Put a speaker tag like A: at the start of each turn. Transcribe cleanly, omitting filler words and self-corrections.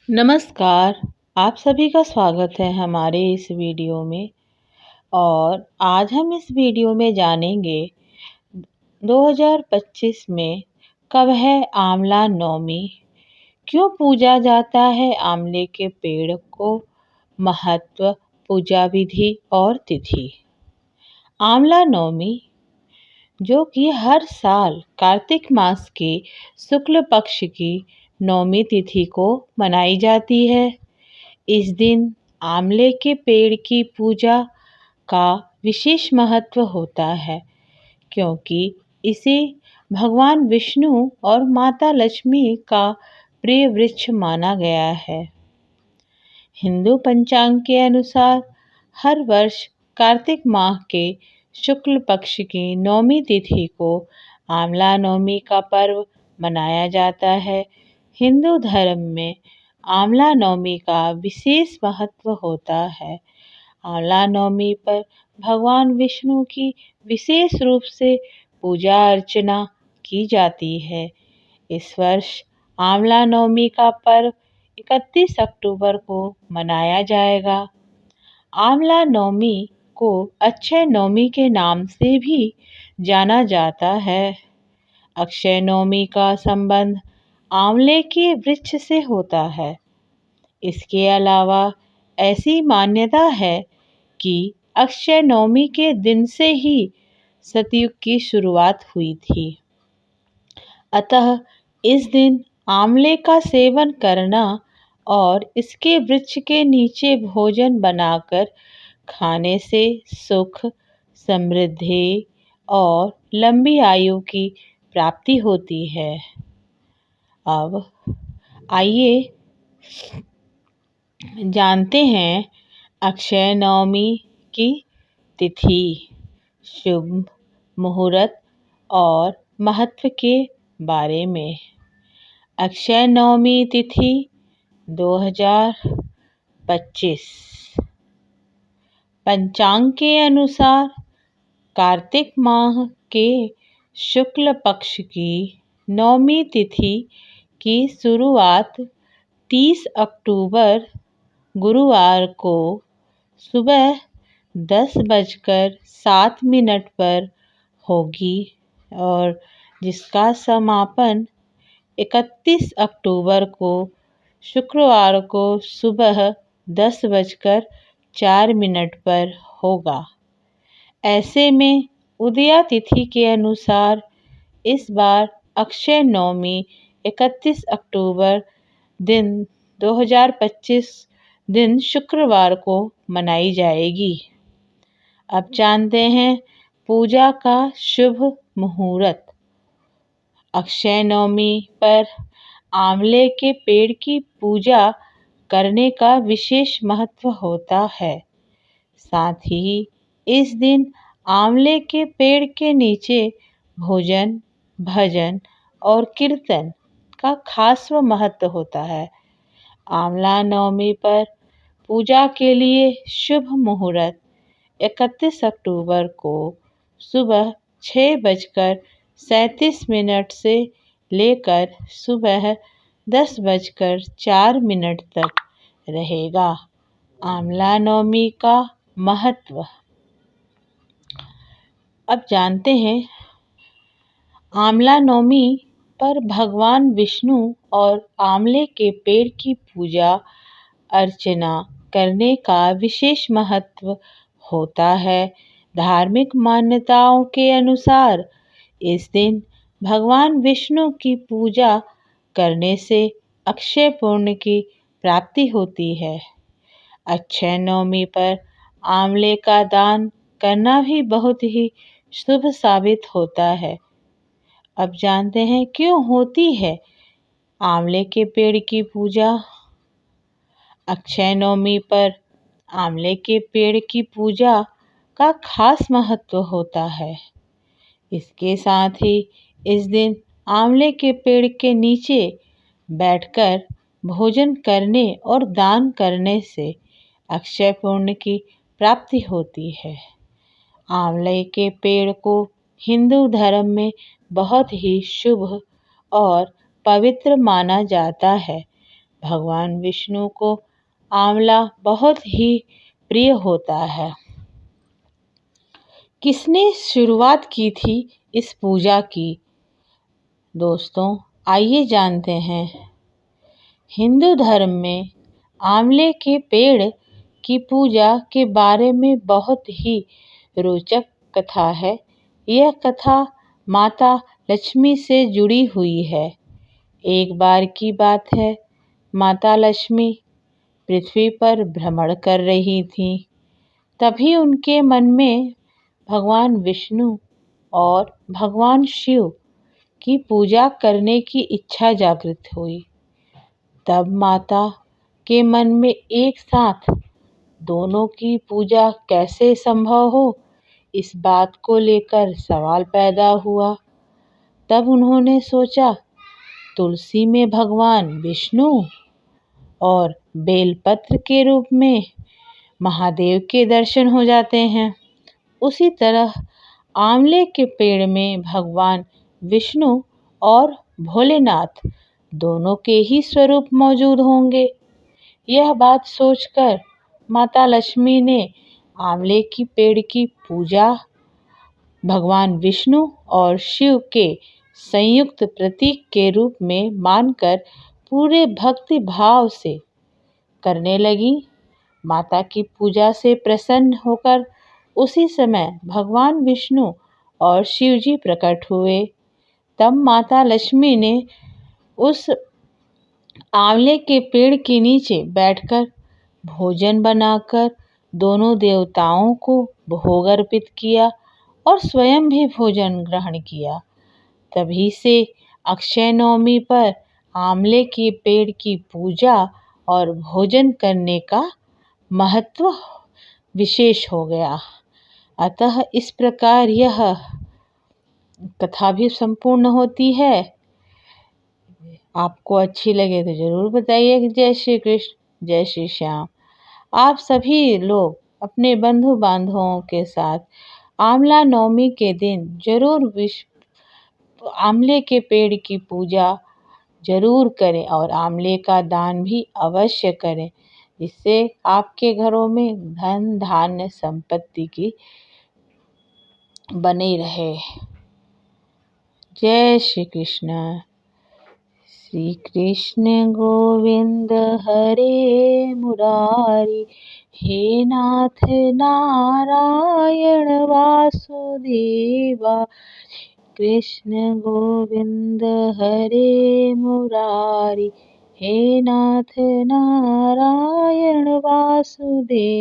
A: नमस्कार, आप सभी का स्वागत है हमारे इस वीडियो में। और आज हम इस वीडियो में जानेंगे 2025 में कब है आंवला नवमी, क्यों पूजा जाता है आंवले के पेड़ को, महत्व, पूजा विधि और तिथि। आंवला नवमी जो कि हर साल कार्तिक मास के शुक्ल पक्ष की नवमी तिथि को मनाई जाती है। इस दिन आंवले के पेड़ की पूजा का विशेष महत्व होता है, क्योंकि इसे भगवान विष्णु और माता लक्ष्मी का प्रिय वृक्ष माना गया है। हिंदू पंचांग के अनुसार हर वर्ष कार्तिक माह के शुक्ल पक्ष की नवमी तिथि को आंवला नवमी का पर्व मनाया जाता है। हिंदू धर्म में आंवला नवमी का विशेष महत्व होता है। आंवला नवमी पर भगवान विष्णु की विशेष रूप से पूजा अर्चना की जाती है। इस वर्ष आंवला नवमी का पर्व 31 अक्टूबर को मनाया जाएगा। आंवला नवमी को अक्षय नवमी के नाम से भी जाना जाता है। अक्षय नवमी का संबंध आंवले के वृक्ष से होता है। इसके अलावा ऐसी मान्यता है कि अक्षय नवमी के दिन से ही सतयुग की शुरुआत हुई थी। अतः इस दिन आंवले का सेवन करना और इसके वृक्ष के नीचे भोजन बनाकर खाने से सुख, समृद्धि और लंबी आयु की प्राप्ति होती है। अब आइए जानते हैं अक्षय नवमी की तिथि, शुभ मुहूर्त और महत्व के बारे में। अक्षय नवमी तिथि 2025 पंचांग के अनुसार कार्तिक माह के शुक्ल पक्ष की नवमी तिथि की शुरुआत 30 अक्टूबर गुरुवार को सुबह 10:07 पर होगी और जिसका समापन 31 अक्टूबर को शुक्रवार को सुबह 10:04 पर होगा। ऐसे में उदया तिथि के अनुसार इस बार अक्षय नवमी 31 अक्टूबर दिन 2025 दिन शुक्रवार को मनाई जाएगी। अब जानते हैं पूजा का शुभ मुहूर्त। अक्षय नवमी पर आंवले के पेड़ की पूजा करने का विशेष महत्व होता है। साथ ही इस दिन आंवले के पेड़ के नीचे भोजन, भजन और कीर्तन का खास महत्व होता है। आंवला नवमी पर पूजा के लिए शुभ मुहूर्त 31 अक्टूबर को सुबह 6:37 से लेकर सुबह 10:04 तक रहेगा। आंवला नवमी का महत्व अब जानते हैं। आंवला नवमी पर भगवान विष्णु और आंवले के पेड़ की पूजा अर्चना करने का विशेष महत्व होता है। धार्मिक मान्यताओं के अनुसार इस दिन भगवान विष्णु की पूजा करने से अक्षय पुण्य की प्राप्ति होती है। अक्षय नवमी पर आंवले का दान करना भी बहुत ही शुभ साबित होता है। अब जानते हैं क्यों होती है आंवले के पेड़ की पूजा। अक्षय नवमी पर आंवले के पेड़ की पूजा का खास महत्व होता है। इसके साथ ही इस दिन आंवले के पेड़ के नीचे बैठकर भोजन करने और दान करने से अक्षय पुण्य की प्राप्ति होती है। आंवले के पेड़ को हिंदू धर्म में बहुत ही शुभ और पवित्र माना जाता है। भगवान विष्णु को आंवला बहुत ही प्रिय होता है। किसने शुरुआत की थी इस पूजा की? दोस्तों, आइए जानते हैं। हिंदू धर्म में आंवले के पेड़ की पूजा के बारे में बहुत ही रोचक कथा है। यह कथा माता लक्ष्मी से जुड़ी हुई है। एक बार की बात है, माता लक्ष्मी पृथ्वी पर भ्रमण कर रही थीं। तभी उनके मन में भगवान विष्णु और भगवान शिव की पूजा करने की इच्छा जागृत हुई। तब माता के मन में एक साथ दोनों की पूजा कैसे संभव हो, इस बात को लेकर सवाल पैदा हुआ। तब उन्होंने सोचा, तुलसी में भगवान विष्णु और बेलपत्र के रूप में महादेव के दर्शन हो जाते हैं, उसी तरह आंवले के पेड़ में भगवान विष्णु और भोलेनाथ दोनों के ही स्वरूप मौजूद होंगे। यह बात सोचकर माता लक्ष्मी ने आंवले की पेड़ की पूजा भगवान विष्णु और शिव के संयुक्त प्रतीक के रूप में मानकर पूरे भक्ति भाव से करने लगी। माता की पूजा से प्रसन्न होकर उसी समय भगवान विष्णु और शिव जी प्रकट हुए। तब माता लक्ष्मी ने उस आंवले के पेड़ के नीचे बैठकर भोजन बनाकर दोनों देवताओं को भोग अर्पित किया और स्वयं भी भोजन ग्रहण किया। तभी से अक्षय नवमी पर आंवले के पेड़ की पूजा और भोजन करने का महत्व विशेष हो गया। अतः इस प्रकार यह कथा भी संपूर्ण होती है। आपको अच्छी लगे तो ज़रूर बताइए कि जय श्री कृष्ण, जय श्री श्याम। आप सभी लोग अपने बंधु बांधवों के साथ आंवला नवमी के दिन जरूर आंवले के पेड़ की पूजा जरूर करें और आंवले का दान भी अवश्य करें, जिससे आपके घरों में धन धान्य संपत्ति की बनी रहे। जय श्री कृष्ण। श्री कृष्ण गोविंद हरे मुरारी, हे नाथ नारायण वासुदेवा। कृष्ण गोविंद हरे मुरारी, हे नाथ नारायण वासुदेवा।